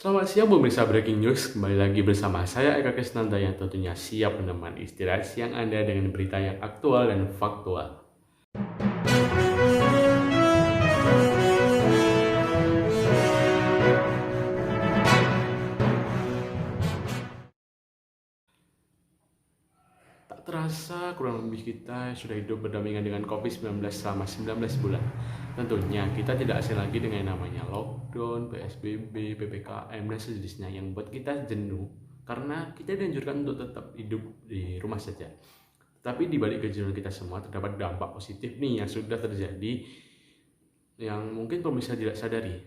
Selamat siang pemirsa Breaking News, kembali lagi bersama saya Eka Krisnanda yang tentunya siap menemani istirahat siang Anda dengan berita yang aktual dan faktual. Tak terasa kurang lebih kita sudah hidup berdampingan dengan COVID-19 selama 19 bulan. Tentunya kita tidak asing lagi dengan yang namanya lockdown, PSBB, PPKM, dan sejenisnya yang membuat kita jenuh karena kita dianjurkan untuk tetap hidup di rumah saja. Tapi di balik kejenuhan kita semua terdapat dampak positif nih yang sudah terjadi yang mungkin pemirsa tidak sadari.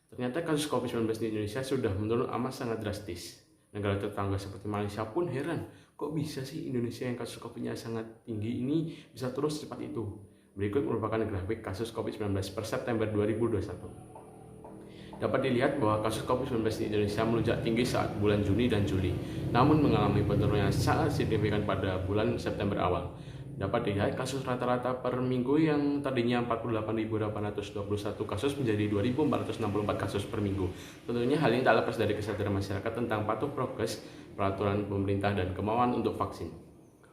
Ternyata kasus COVID-19 di Indonesia sudah menurun amat sangat drastis. Negara tetangga seperti Malaysia pun heran, kok bisa sih Indonesia yang kasus COVID-nya sangat tinggi ini bisa terus secepat itu. Berikut merupakan grafik kasus COVID-19 per September 2021. Dapat dilihat bahwa kasus COVID-19 di Indonesia melonjak tinggi saat bulan Juni dan Juli, namun mengalami penurunan yang sangat signifikan pada bulan September awal. Dapat dilihat kasus rata-rata per minggu yang tadinya 48.821 kasus menjadi 2.464 kasus per minggu. Tentunya hal ini tak lepas dari kesadaran masyarakat tentang patuh prokes, peraturan pemerintah, dan kemauan untuk vaksin.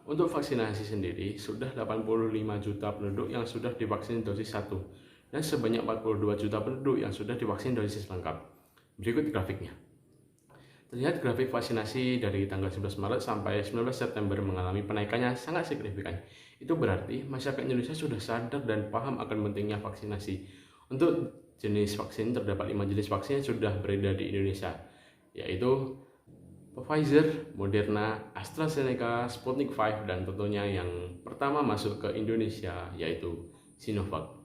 Untuk vaksinasi sendiri, sudah 85 juta penduduk yang sudah divaksin dosis 1, dan sebanyak 42 juta penduduk yang sudah divaksin dosis lengkap. Berikut grafiknya. Terlihat grafik vaksinasi dari tanggal 11 Maret sampai 19 September mengalami penaikannya sangat signifikan. Itu berarti masyarakat Indonesia sudah sadar dan paham akan pentingnya vaksinasi. Untuk jenis vaksin, terdapat 5 jenis vaksin yang sudah beredar di Indonesia, yaitu Pfizer, Moderna, AstraZeneca, Sputnik V, dan tentunya yang pertama masuk ke Indonesia yaitu Sinovac.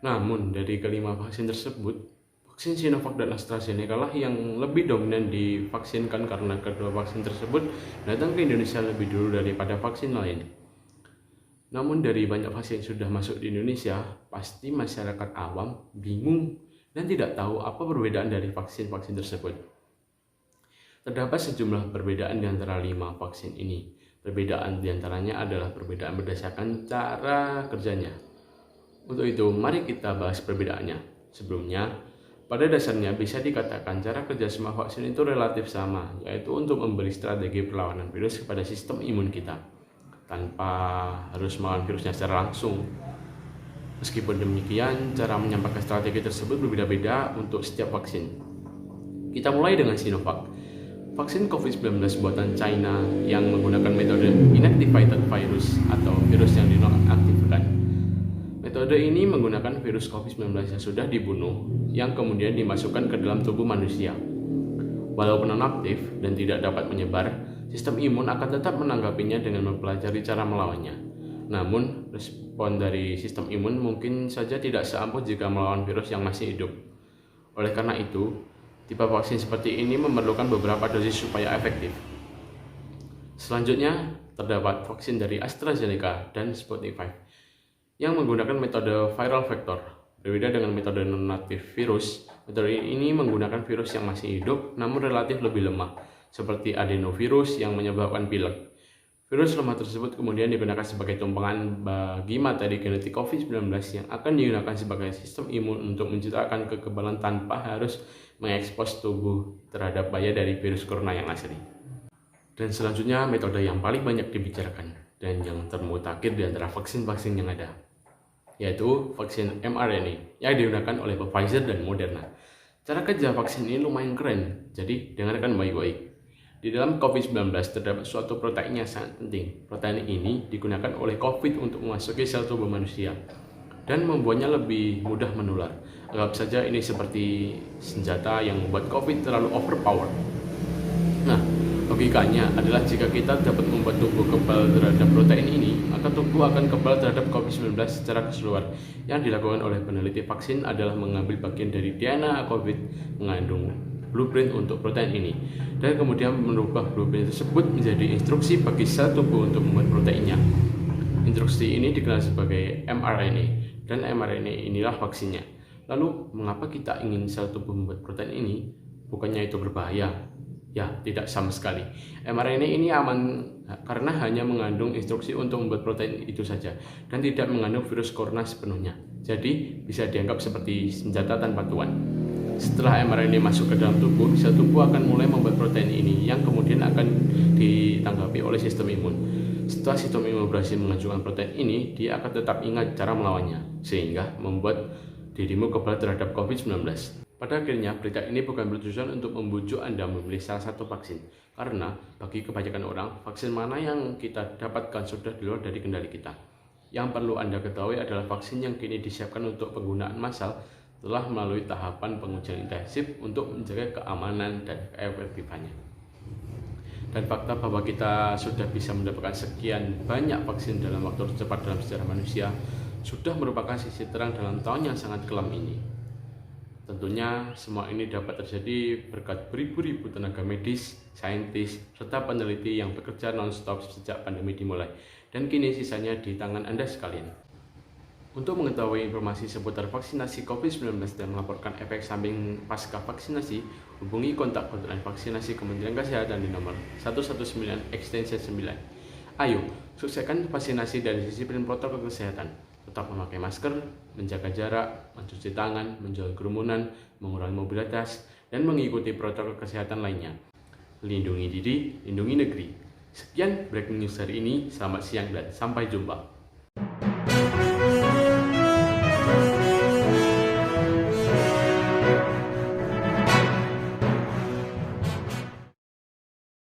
Namun dari kelima vaksin tersebut, vaksin Sinovac dan AstraZeneca lah yang lebih dominan divaksinkan karena kedua vaksin tersebut datang ke Indonesia lebih dulu daripada vaksin lain. Namun dari banyak vaksin yang sudah masuk di Indonesia, pasti masyarakat awam bingung dan tidak tahu apa perbedaan dari vaksin-vaksin tersebut. Terdapat sejumlah perbedaan di antara 5 vaksin ini. Perbedaan di antaranya adalah perbedaan berdasarkan cara kerjanya. Untuk itu, mari kita bahas perbedaannya. Sebelumnya, pada dasarnya bisa dikatakan cara kerja semua vaksin itu relatif sama, yaitu untuk memberi strategi perlawanan virus kepada sistem imun kita, tanpa harus melawan virusnya secara langsung. Meskipun demikian, cara menyampaikan strategi tersebut berbeda-beda untuk setiap vaksin. Kita mulai dengan Sinovac. Vaksin COVID-19 buatan China yang menggunakan metode inactivated virus atau virus yang dinonaktifkan. Metode ini menggunakan virus COVID-19 yang sudah dibunuh, yang kemudian dimasukkan ke dalam tubuh manusia. Walaupun non-aktif dan tidak dapat menyebar, sistem imun akan tetap menanggapinya dengan mempelajari cara melawannya. Namun, respon dari sistem imun mungkin saja tidak seampuh jika melawan virus yang masih hidup. Oleh karena itu, tipe vaksin seperti ini memerlukan beberapa dosis supaya efektif. Selanjutnya, terdapat vaksin dari AstraZeneca dan Sputnik V yang menggunakan metode viral vector. Berbeda dengan metode non-aktif virus, metode ini menggunakan virus yang masih hidup namun relatif lebih lemah, seperti adenovirus yang menyebabkan pilek. Virus lemah tersebut kemudian digunakan sebagai tumpangan bagi materi genetik COVID-19 yang akan digunakan sebagai sistem imun untuk menciptakan kekebalan tanpa harus mengekspos tubuh terhadap bahaya dari virus corona yang asli. Dan selanjutnya metode yang paling banyak dibicarakan dan yang termutakhir di antara vaksin-vaksin yang ada, yaitu vaksin mRNA yang digunakan oleh Pfizer dan Moderna. Cara kerja vaksin ini lumayan keren, jadi dengarkan baik-baik. Di dalam COVID-19 terdapat suatu protein yang sangat penting. Protein ini digunakan oleh COVID untuk memasuki sel tubuh manusia dan membuatnya lebih mudah menular. Anggap saja ini seperti senjata yang membuat COVID terlalu overpower. Nah, logikanya adalah jika kita dapat membuat tubuh kebal terhadap protein ini, maka tubuh akan kebal terhadap COVID-19 secara keseluruhan. Yang dilakukan oleh peneliti vaksin adalah mengambil bagian dari DNA COVID mengandung blueprint untuk protein ini, dan kemudian merubah blueprint tersebut menjadi instruksi bagi sel tubuh untuk membuat proteinnya. Instruksi ini dikenal sebagai mRNA, dan mRNA inilah vaksinnya. Lalu, mengapa kita ingin sel tubuh membuat protein ini? Bukannya itu berbahaya? Ya, tidak sama sekali. mRNA ini aman karena hanya mengandung instruksi untuk membuat protein itu saja, dan tidak mengandung virus corona sepenuhnya. Jadi, bisa dianggap seperti senjata tanpa tuan. Setelah mRNA masuk ke dalam tubuh, sel tubuh akan mulai membuat protein ini yang kemudian akan ditanggapi oleh sistem imun. Setelah sistem imun berhasil mengajukan protein ini, dia akan tetap ingat cara melawannya, sehingga membuat dirimu kebal terhadap COVID-19. Pada akhirnya, berita ini bukan bertujuan untuk membujuk Anda memilih salah satu vaksin, karena bagi kebanyakan orang, vaksin mana yang kita dapatkan sudah di luar dari kendali kita. Yang perlu Anda ketahui adalah vaksin yang kini disiapkan untuk penggunaan massal telah melalui tahapan pengujian intensif untuk menjaga keamanan dan keefektifannya. Dan fakta bahwa kita sudah bisa mendapatkan sekian banyak vaksin dalam waktu tercepat dalam sejarah manusia sudah merupakan sisi terang dalam tahun yang sangat kelam ini. Tentunya semua ini dapat terjadi berkat beribu-ribu tenaga medis, saintis, serta peneliti yang bekerja non-stop sejak pandemi dimulai, dan kini sisanya di tangan Anda sekalian. Untuk mengetahui informasi seputar vaksinasi COVID-19 dan melaporkan efek samping pasca vaksinasi, hubungi kontak hotline vaksinasi Kementerian Kesehatan di nomor 119 extension 9. Ayo, sukseskan vaksinasi dari disiplin protokol kesehatan. Tetap memakai masker, menjaga jarak, mencuci tangan, menjauhi kerumunan, mengurangi mobilitas, dan mengikuti protokol kesehatan lainnya. Lindungi diri, lindungi negeri. Sekian breaking news hari ini, selamat siang dan sampai jumpa.